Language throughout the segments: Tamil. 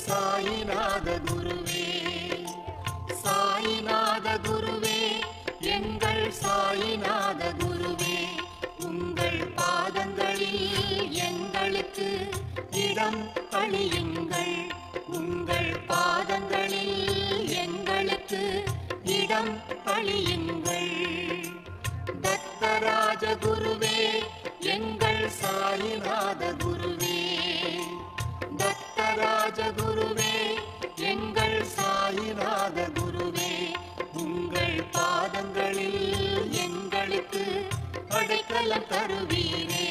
சாயிநாத குருவே, சாயிநாத குருவே, எங்கள் சாயிநாத குருவே, உங்கள் பாதங்களில் எங்களுக்கு இடம் அளியுங்கள், உங்கள் பாதங்களில் எங்களுக்கு இடம் அளியுங்கள். தத்தராஜ குருவே, எங்கள் சாயிநாத குருவே, தத்தராஜ குருவே, எங்கள் சாயிநாத குருவே, உங்கள் பாதங்களில் எங்களுக்கு அடைக்கலம் தருவீரே,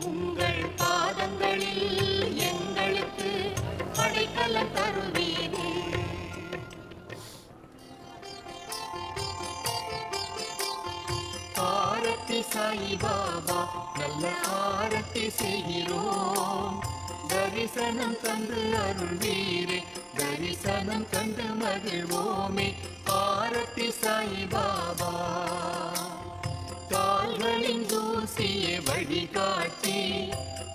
உங்கள் பாதங்களில் எங்களுக்கு அடைக்கலம் தருவீரே. ஆரத்தி சாயி பாபா, நல்ல ஆரத்தி செய்கிறோம், தரிசனம் தந்து அருள்வீரே, தரிசனம் கண்டு மகிழ்வோமே. ஆரத்தி சாயி பாபா, கால்களின் தூசியை வழிகாட்டி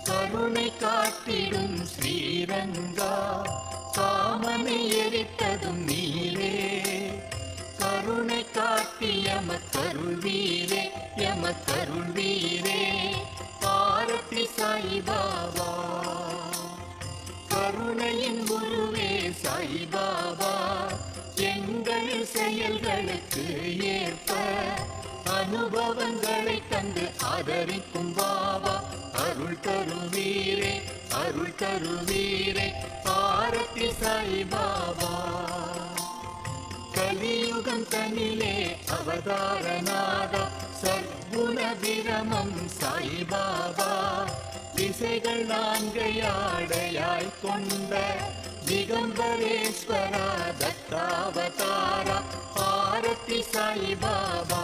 கருணை காட்டிடும் ஸ்ரீரங்கா, காமனை எரித்ததும் நீரே, கருணை காட்டி எமக்கருள்வீரே, எமக்கருள்வீரே. ஆரத்தி சாயி பாபா, கருணையின் குருவே சாயி பாபா, எங்கள் செயல்களுக்கு ஏற்ப அனுபவங்களை தந்து ஆதரிக்கும் பாபா, அருள் தருவீரே, அருள் தருவீரே. ஆரத்தி சாயி பாபா, கலியுகம் தனிலே அவதாரநாதா, சர்க்குண விரமம் சாயி பாபா, திசைகள் நான்கையாடையாய் கொண்ட திகம்பரேஸ்வரா தத்தாவதாரா. ஆரத்தி சாயி பாபா,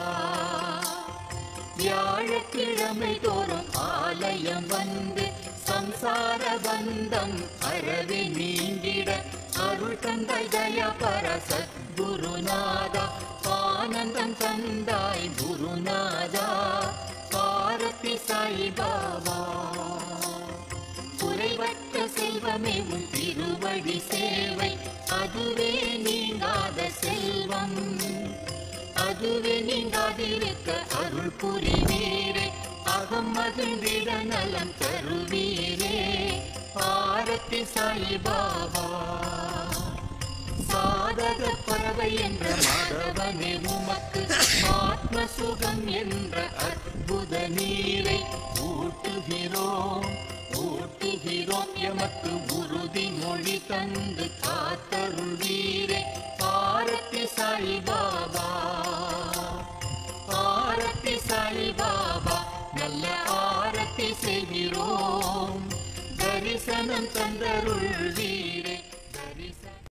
வியாழக்கிழமை தோறும் ஆலயம் வந்து சம்சார பந்தம் அறவே நீங்கிட அருள் தந்தாய் தயா பர சத்குருநாதா, ஆனந்தம் தந்தாய் குருநாதா. ஆரத்தி சாயி பாபா, குறைவற்ற செல்வமே உன் திருவடி சேவை, அதுவே நீங்காத செல்வம், அதுவே நீங்காதிருக்க அருள் புரிவீரே, அகம் மகிழ்ந்திட நலம் தருவீரே. ஆரத்தி சாயி பாபா, சாதக பறவை என்ற மாதவனே உமக்கு ஆத்ம சுகம் என்ற அற்புத நீரை ஊட்டுகிறோம், ஊட்டுகிறோம். எமக்கு உறுதி மொழி தந்து காத்தருள்வீரே. ஆரத்தி சாயி பாபா, ஆரத்தி சாயி பாபா, நல்ல ஆரத்தி செய்கிறோம், தரிசனம் தந்தருள்வீரே, தரிசனம்